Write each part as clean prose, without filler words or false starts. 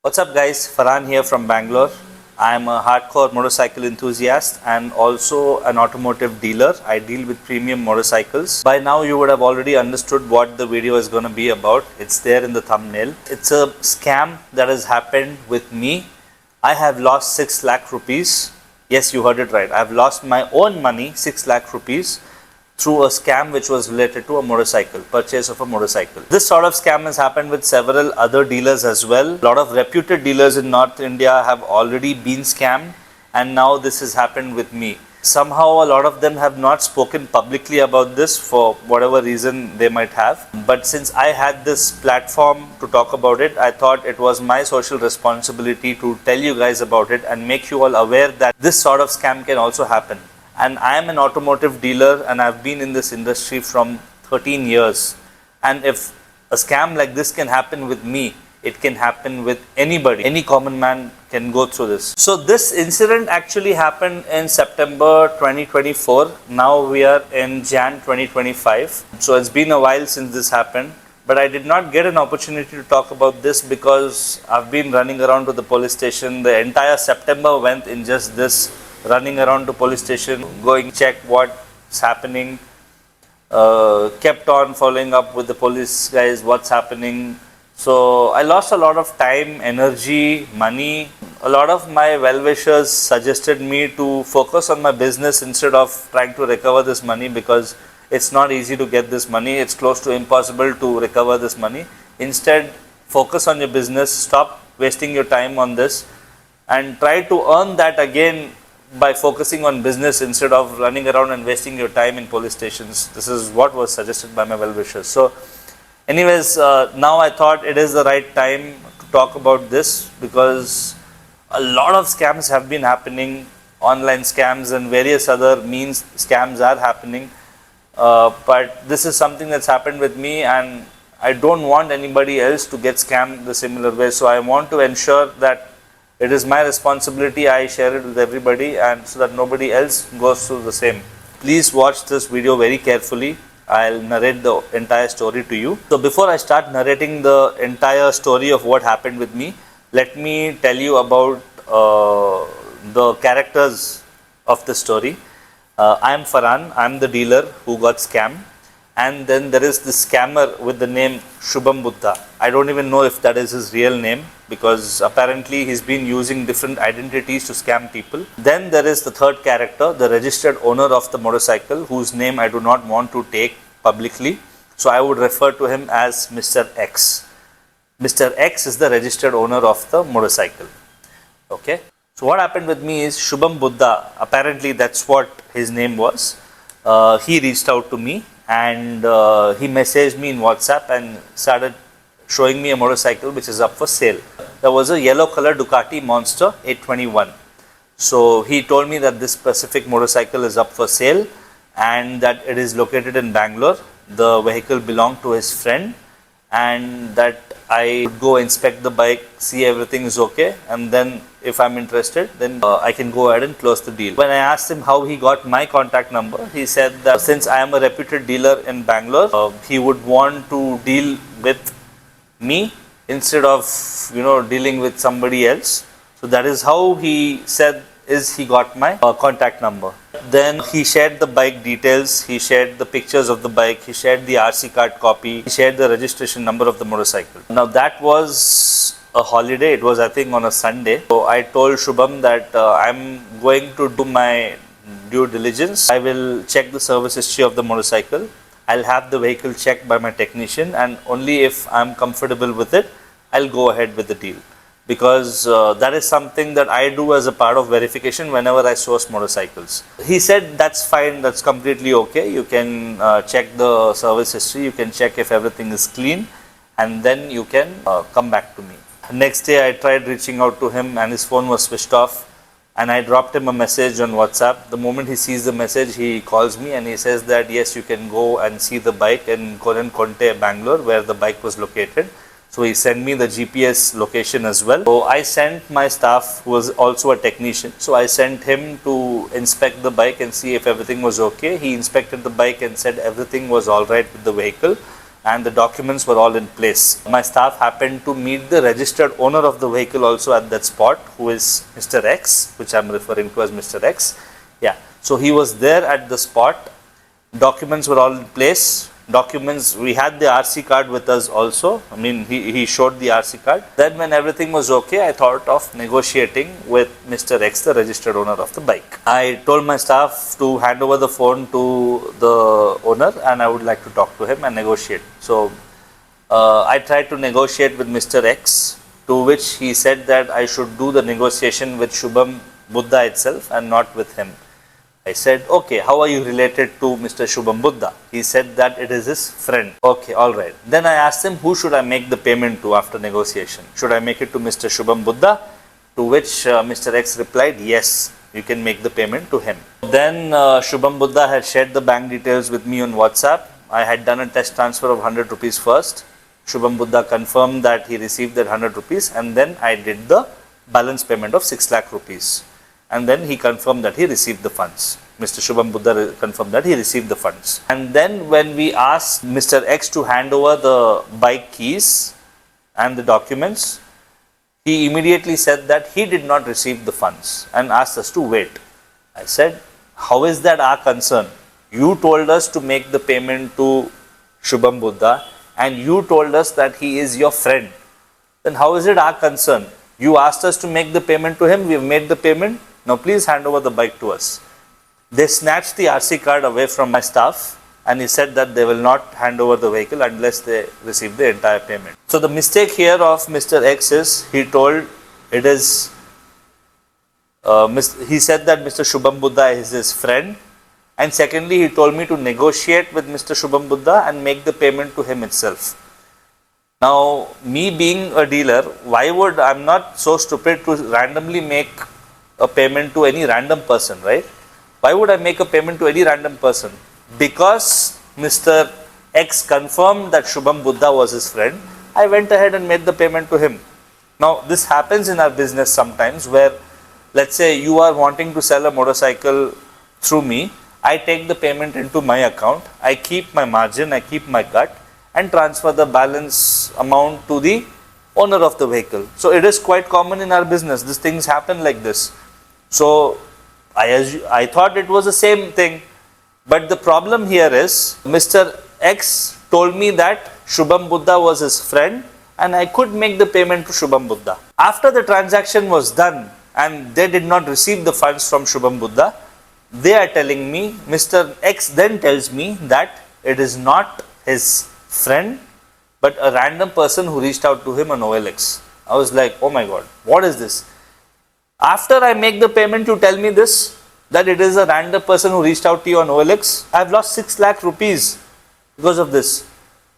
What's up guys, Farhan here from Bangalore. I am a hardcore motorcycle enthusiast and also an automotive dealer. I deal with premium motorcycles. By now you would have already understood what the video is going to be about. It's there in the thumbnail. It's a scam that has happened with me. I have lost 6 lakh rupees. Yes, you heard it right. I have lost my own money, 6 lakh rupees, through a scam which was related to a motorcycle, purchase of a motorcycle. This sort of scam has happened with several other dealers as well. A lot of reputed dealers in North India have already been scammed, and now this has happened with me. Somehow a lot of them have not spoken publicly about this for whatever reason they might have. But since I had this platform to talk about it, I thought it was my social responsibility to tell you guys about it and make you all aware that this sort of scam can also happen. And I am an automotive dealer and I've been in this industry from 13 years. And if a scam like this can happen with me, it can happen with anybody. Any common man can go through this. So this incident actually happened in September 2024. Now we are in Jan 2025. So it's been a while since this happened. But I did not get an opportunity to talk about this because I've been running around to the police station. The entire September went in just this, running around to police station, going check what's happening, kept on following up with the police guys, what's happening. So I lost a lot of time, energy, money. A lot of my well-wishers suggested me to focus on my business instead of trying to recover this money, because it's not easy to get this money. It's close to impossible to recover this money. Instead, focus on your business, stop wasting your time on this, and try to earn that again by focusing on business instead of running around and wasting your time in police stations. This is what was suggested by my well-wishers. So anyways, now I thought it is the right time to talk about this, because a lot of scams have been happening. Online scams and various other means scams are happening. But this is something that's happened with me, and I don't want anybody else to get scammed the similar way. So I want to ensure that it is my responsibility, I share it with everybody, and so that nobody else goes through the same. Please watch this video very carefully. I'll narrate the entire story to you. So before I start narrating the entire story of what happened with me, let me tell you about the characters of the story. I am Farhan, I am the dealer who got scammed. And then there is this scammer with the name Shubham Buddha. I don't even know if that is his real name, because apparently he's been using different identities to scam people. Then there is the third character, the registered owner of the motorcycle, whose name I do not want to take publicly. So I would refer to him as Mr. X. Mr. X is the registered owner of the motorcycle. Okay. So what happened with me is Shubham Buddha, apparently that's what his name was. He reached out to me, and he messaged me in WhatsApp and started showing me a motorcycle which is up for sale. There was a yellow color Ducati Monster 821. So he told me that this specific motorcycle is up for sale and that it is located in Bangalore. The vehicle belonged to his friend, and that I would go inspect the bike, see everything is okay, and then if I'm interested, then I can go ahead and close the deal. When I asked him how he got my contact number, he said that since I am a reputed dealer in Bangalore, he would want to deal with me instead of dealing with somebody else. So that is how he said he got my contact number. Then he shared the bike details, he shared the pictures of the bike, he shared the RC card copy, he shared the registration number of the motorcycle. Now that was a holiday, it was I think on a Sunday. So I told Shubham that I'm going to do my due diligence. I will check the service history of the motorcycle. I'll have the vehicle checked by my technician, and only if I'm comfortable with it, I'll go ahead with the deal. Because that is something that I do as a part of verification whenever I source motorcycles. He said that's fine, that's completely okay. You can check the service history, you can check if everything is clean, and then you can come back to me. Next day I tried reaching out to him and his phone was switched off, and I dropped him a message on WhatsApp. The moment he sees the message, he calls me and he says that yes, you can go and see the bike in Koran Konte, Bangalore, where the bike was located. So he sent me the GPS location as well. So I sent my staff, who was also a technician. So I sent him to inspect the bike and see if everything was okay. He inspected the bike and said everything was alright with the vehicle. and the documents were all in place. My staff happened to meet the registered owner of the vehicle also at that spot, who is Mr. X, which I'm referring to as Mr. X. Yeah, so he was there at the spot. Documents were all in place. Documents, we had the RC card with us also. I mean, he showed the RC card. Then when everything was okay, I thought of negotiating with Mr. X, the registered owner of the bike. I told my staff to hand over the phone to the owner and I would like to talk to him and negotiate. So I tried to negotiate with Mr. X, to which he said that I should do the negotiation with Shubham Buddha itself and not with him. I said, okay, how are you related to Mr. Shubham Buddha? He said that it is his friend. Okay, alright. Then I asked him, who should I make the payment to after negotiation? Should I make it to Mr. Shubham Buddha? To which Mr. X replied, yes, you can make the payment to him. Then Shubham Buddha had shared the bank details with me on WhatsApp. I had done a test transfer of 100 rupees first. Shubham Buddha confirmed that he received that 100 rupees and then I did the balance payment of 6 lakh rupees. And then he confirmed that he received the funds. Mr. Shubham Buddha confirmed that he received the funds. And then when we asked Mr. X to hand over the bike keys and the documents, he immediately said that he did not receive the funds and asked us to wait. I said, how is that our concern? You told us to make the payment to Shubham Buddha and you told us that he is your friend. Then how is it our concern? You asked us to make the payment to him, we have made the payment. Now please hand over the bike to us. They snatched the RC card away from my staff and he said that they will not hand over the vehicle unless they receive the entire payment. So the mistake here of Mr. X is, he told it is, he said that Mr. Shubham Buddha is his friend, and secondly he told me to negotiate with Mr. Shubham Buddha and make the payment to him itself. Now me being a dealer, why would, I'm not so stupid to randomly make a payment to any random person, right? Why would I make a payment to any random person? Because Mr. X confirmed that Shubham Buddha was his friend, I went ahead and made the payment to him. Now this happens in our business sometimes where, let's say you are wanting to sell a motorcycle through me, I take the payment into my account, I keep my margin, I keep my cut and transfer the balance amount to the owner of the vehicle. So it is quite common in our business. These things happen like this. So I thought it was the same thing. But the problem here is Mr. X told me that Shubham Buddha was his friend and I could make the payment to Shubham Buddha. After the transaction was done and they did not receive the funds from Shubham Buddha, they are telling me, Mr. X then tells me that it is not his friend but a random person who reached out to him on OLX. I was like, oh my god, what is this? After I make the payment, you tell me this, that it is a random person who reached out to you on OLX. I have lost 6 lakh rupees because of this.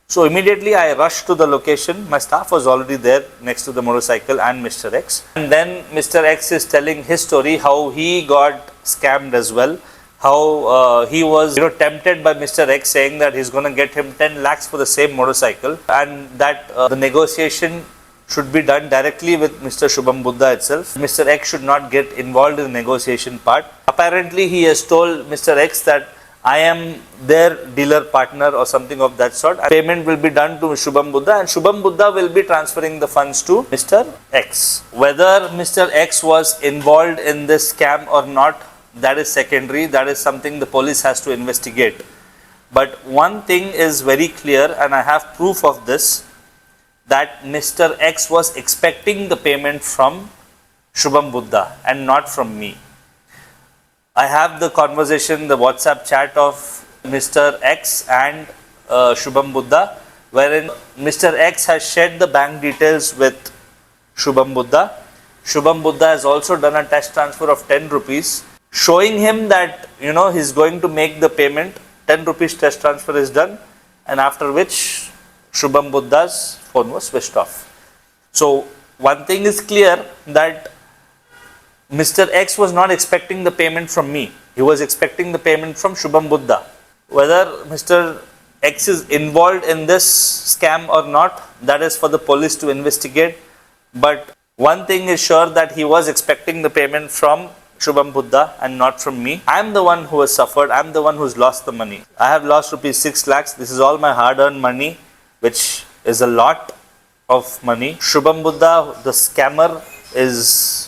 So immediately I rushed to the location. My staff was already there next to the motorcycle and Mr. X. And then Mr. X is telling his story, how he got scammed as well. How he was tempted by Mr. X, saying that he's going to get him 10 lakhs for the same motorcycle and that the negotiation should be done directly with Mr. Shubham Buddha itself. Mr. X should not get involved in the negotiation part. Apparently he has told Mr. X that I am their dealer partner or something of that sort. Payment will be done to Shubham Buddha and Shubham Buddha will be transferring the funds to Mr. X. Whether Mr. X was involved in this scam or not, that is secondary. That is something the police has to investigate. But one thing is very clear and I have proof of this, that Mr. X was expecting the payment from Shubham Buddha and not from me. I have the conversation, the WhatsApp chat of Mr. X and Shubham Buddha, wherein Mr. X has shared the bank details with Shubham Buddha. Shubham Buddha has also done a test transfer of 10 rupees, showing him that he's going to make the payment. 10 rupees test transfer is done, and after which Shubham Buddha's phone was switched off. So one thing is clear, that Mr. X was not expecting the payment from me. He was expecting the payment from Shubham Buddha. Whether Mr. X is involved in this scam or not, that is for the police to investigate. But one thing is sure, that he was expecting the payment from Shubham Buddha and not from me. I am the one who has suffered. I am the one who has lost the money. I have lost rupees 6 lakhs. This is all my hard-earned money. which is a lot of money. Shubham Buddha, the scammer, is,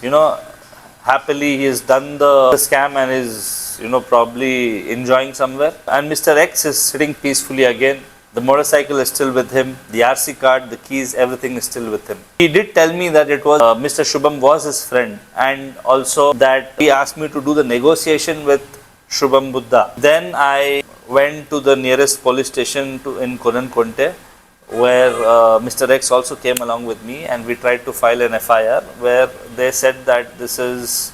happily he has done the scam and is, probably enjoying somewhere. And Mr. X is sitting peacefully again. The motorcycle is still with him. The RC card, the keys, everything is still with him. He did tell me that it was Mr. Shubham was his friend, and also that he asked me to do the negotiation with Shubham Buddha. Then I went to the nearest police station in Konankonte, where Mr. X also came along with me, and we tried to file an FIR where they said that this is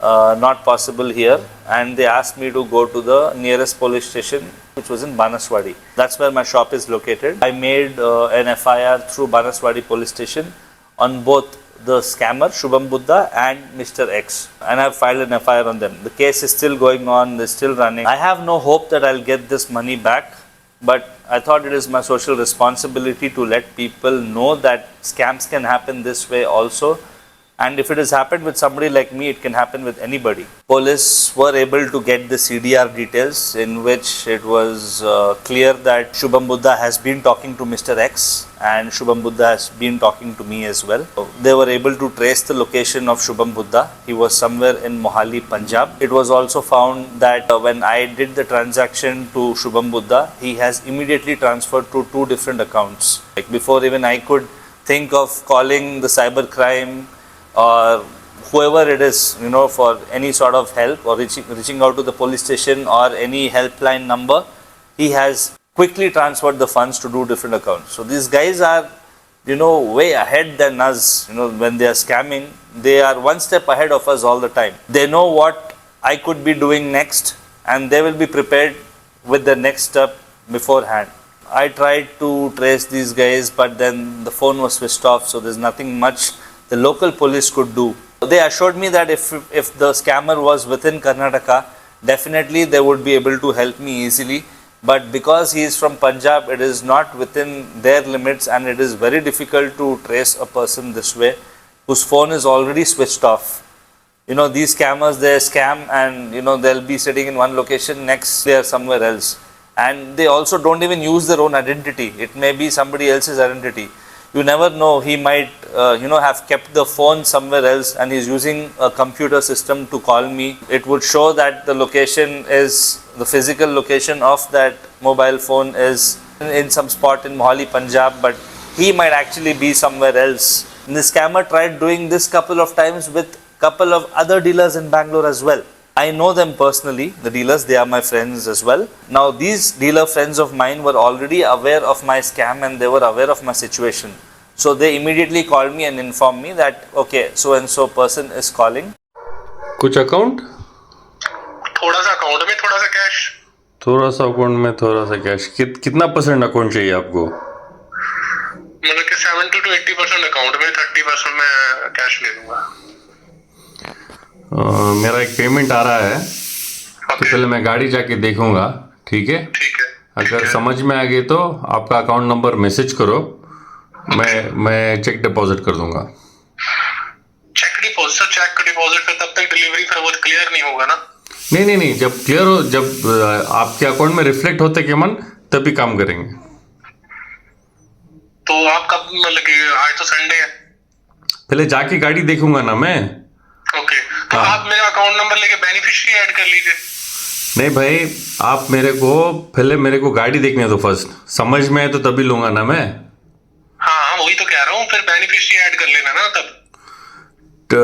not possible here, and they asked me to go to the nearest police station, which was in Banaswadi. That's where my shop is located. I made an FIR through Banaswadi police station on both the scammer Shubham Buddha and Mr. X, and I've filed an FIR on them. The case is still going on, they're still running. I have no hope that I'll get this money back, but I thought it is my social responsibility to let people know that scams can happen this way also. And if it has happened with somebody like me, it can happen with anybody. Police were able to get the CDR details, in which it was clear that Shubham Buddha has been talking to Mr. X and Shubham Buddha has been talking to me as well. So they were able to trace the location of Shubham Buddha. He was somewhere in Mohali, Punjab. It was also found that when I did the transaction to Shubham Buddha, he has immediately transferred to 2 different accounts. Like before even I could think of calling the cybercrime or whoever it is, for any sort of help or reaching out to the police station or any helpline number, he has quickly transferred the funds to 2 different accounts. So these guys are, way ahead than us. When they are scamming, they are one step ahead of us all the time. They know what I could be doing next, and they will be prepared with the next step beforehand. I tried to trace these guys, but then the phone was switched off, so there's nothing much the local police could do. They assured me that if the scammer was within Karnataka, definitely they would be able to help me easily. But because he is from Punjab, it is not within their limits, and it is very difficult to trace a person this way whose phone is already switched off. These scammers, they scam and they'll be sitting in one location, next they are somewhere else. And they also don't even use their own identity. It may be somebody else's identity. You never know, he might have kept the phone somewhere else and he's using a computer system to call me. It would show that the location is, the physical location of that mobile phone is in some spot in Mohali, Punjab, but he might actually be somewhere else. And the scammer tried doing this couple of times with couple of other dealers in Bangalore as well. I know them personally, the dealers, they are my friends as well. Now these dealer friends of mine were already aware of my scam and they were aware of my situation. So they immediately called me and informed me that, okay, so and so person is calling. कुछ account? थोड़ा सा account में थोड़ा सा cash. थोड़ा सा account में थोड़ा सा कैश। कितना परसेंट अकाउंट चाहिए आपको? मतलब कि 70 to 80% अकाउंट में, 30% मैं कैश ले लूँगा। मेरा एक पेमेंट आ रहा है, तो पहले मैं गाड़ी जाके देखूंगा, ठीक है? ठीक है। अगर समझ में आ गई तो आपका अकाउंट नंबर मैसेज करो, मैं चेक डिपॉजिट कर दूंगा। चेक डिपॉजिट फिर तब तक डिलीवरी फिर वो क्लियर नहीं होगा ना? नहीं, जब क्लियर हो, जब आपके अकाउंट में रिफ्लेक्ट होते के मन, तभी काम करेंगे। तो आप कब, मतलब कि आज तो संडे है, पहले जाके गाड़ी देखूंगा ना मैं। ओके, तो आप मेरा अकाउंट नंबर लेके बेनिफिशियरी ऐड कर लीजिए। नहीं भाई, आप मेरे को गाड़ी देखने दो फर्स्ट, समझ में है तो तभी लूंगा ना मैं। हाँ, वही तो कह रहा हूँ, फिर बेनिफिशियरी ऐड कर लेना ना तब। तो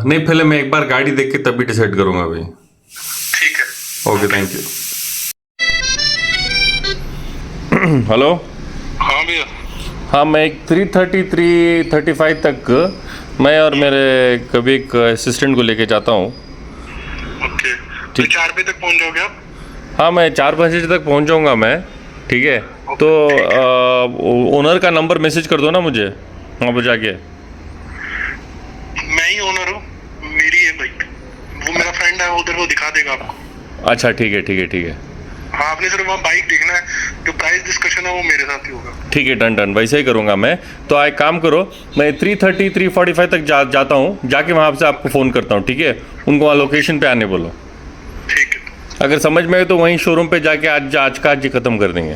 नहीं, पहले मैं एक बार गाड़ी देख के तभी डिसाइड करूंगा भाई। ठीक है, ओके, थैंक यू। हेलो। हाँ भैया। हाँ, मैं एक 3:33-3:35 तक मैं और मेरे कभी एक असिस्टेंट को लेके जाता हूँ। ओके, तो 4 बजे तक पहुँच जाओगे आप? हाँ, मैं 4 बजे तक पहुँच जाऊँगा मैं, ठीक है? तो ओनर का नंबर मैसेज कर दो ना मुझे वहाँ पर जाके। मैं ही ओनर हूँ, मेरी है बाइक, वो मेरा फ्रेंड है, उधर वो दिखा देगा आपको। अच्छा, ठीक है। हाँ, आपने सिर्फ वहाँ बाइक देखना है, जो प्राइस डिस्कशन है वो मेरे साथ ही होगा। ठीक है, डन, वैसे ही करूँगा मैं। तो एक काम करो, मैं 3:30-3:45 तक जाता हूँ, जाके वहाँ से आपको फ़ोन करता हूँ, ठीक है? उनको वहाँ लोकेशन पे आने बोलो। ठीक है। अगर समझ में आए तो वहीं शोरूम पे जाके आज का ख़त्म कर देंगे।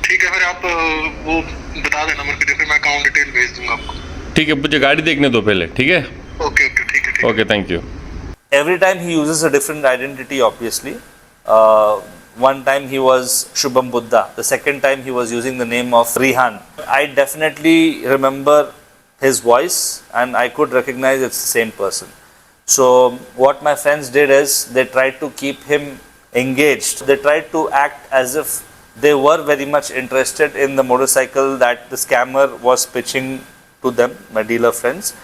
ठीक है, फिर आप आप वो बता देना मेरे को, फिर मैं अकाउंट डिटेल भेज दूंगा आपको। ठीक है, मुझे गाड़ी देखने दो पहले, ठीक है? ओके ओके, ठीक है ठीक है। Okay, thank you. Every time he uses a different identity, obviously. One time he was Shubham Buddha. The second time he was using the name of Rihan. I definitely remember his voice and I could recognize it's the same person. So what my friends did is they tried to keep him engaged. They tried to act as if they were very much interested in the motorcycle that the scammer was pitching to them, my dealer friends.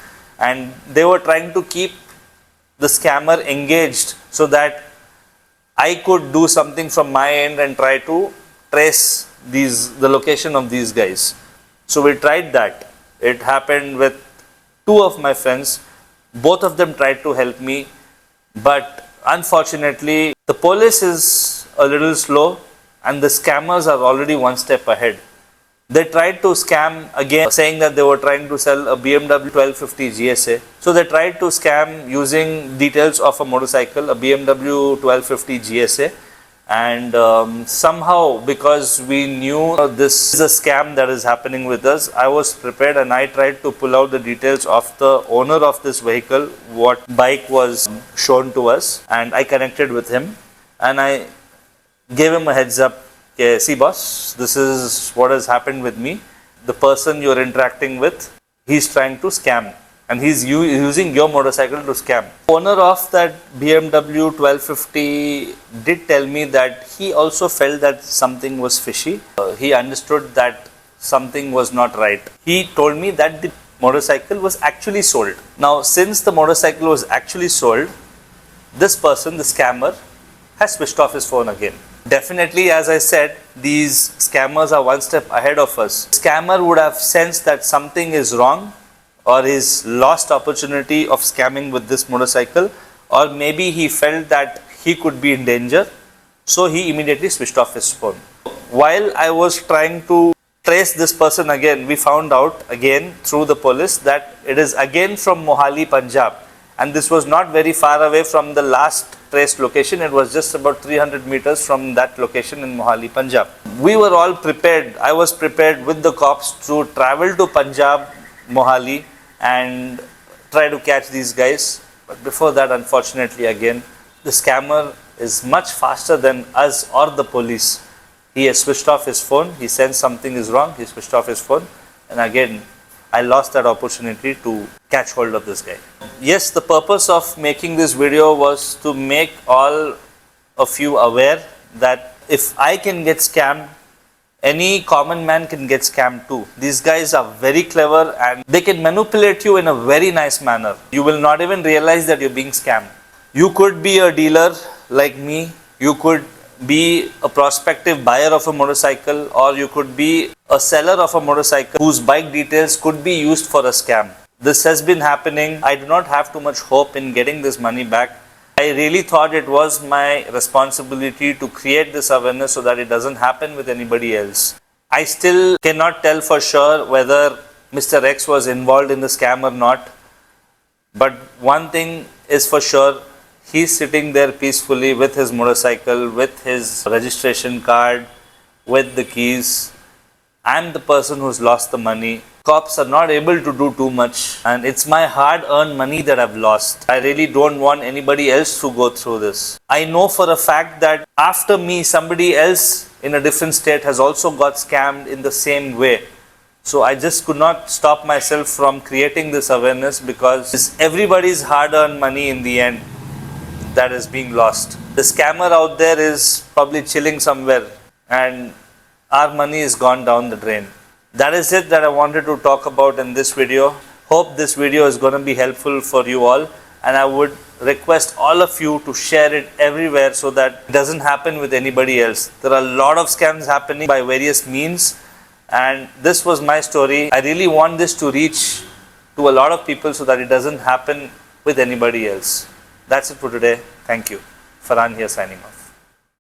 And they were trying to keep the scammer engaged so that I could do something from my end and try to trace the location of these guys. So we tried that. It happened with two of my friends. Both of them tried to help me, but unfortunately the police is a little slow and the scammers are already one step ahead. They tried to scam again, saying that they were trying to sell a BMW 1250 GSA. So they tried to scam using details of a motorcycle, a BMW 1250 GSA. And somehow, because we knew this is a scam that is happening with us, I was prepared and I tried to pull out the details of the owner of this vehicle, what bike was shown to us, and I connected with him and I gave him a heads up. Okay, see boss, this is what has happened with me. The person you're interacting with, he's trying to scam and he's using your motorcycle to scam. Owner of that BMW 1250 did tell me that he also felt that something was fishy. He understood that something was not right. He told me that the motorcycle was actually sold. Now, since the motorcycle was actually sold, this person, the scammer, has switched off his phone again. Definitely, as I said, these scammers are one step ahead of us. Scammer would have sensed that something is wrong or his lost opportunity of scamming with this motorcycle, or maybe he felt that he could be in danger, so he immediately switched off his phone. While I was trying to trace this person again, we found out again through the police that it is again from Mohali, Punjab. And this was not very far away from the last traced location. It was just about 300 meters from that location in Mohali, Punjab. We were all prepared. I was prepared with the cops to travel to Punjab, Mohali, and try to catch these guys. But before that, unfortunately, again, the scammer is much faster than us or the police. He has switched off his phone. He sensed something is wrong. He switched off his phone. And again, I lost that opportunity to catch hold of this guy. Yes, the purpose of making this video was to make all of you aware that if I can get scammed, any common man can get scammed too. These guys are very clever and they can manipulate you in a very nice manner. You will not even realize that you're being scammed. You could be a dealer like me. You could be a prospective buyer of a motorcycle, or you could be a seller of a motorcycle whose bike details could be used for a scam. This has been happening. I do not have too much hope in getting this money back. I really thought it was my responsibility to create this awareness so that it doesn't happen with anybody else. I still cannot tell for sure whether Mr. X was involved in the scam or not. But one thing is for sure, he's sitting there peacefully with his motorcycle, with his registration card, with the keys. I'm the person who's lost the money. Cops are not able to do too much, and it's my hard-earned money that I've lost. I really don't want anybody else to go through this. I know for a fact that after me, somebody else in a different state has also got scammed in the same way. So I just could not stop myself from creating this awareness, because it's everybody's hard-earned money in the end that is being lost. The scammer out there is probably chilling somewhere and our money is gone down the drain. That is it that I wanted to talk about in this video. Hope this video is going to be helpful for you all, and I would request all of you to share it everywhere so that it doesn't happen with anybody else. There are a lot of scams happening by various means, and this was my story. I really want this to reach to a lot of people so that it doesn't happen with anybody else. That's it for today. Thank you. Farhan here signing off.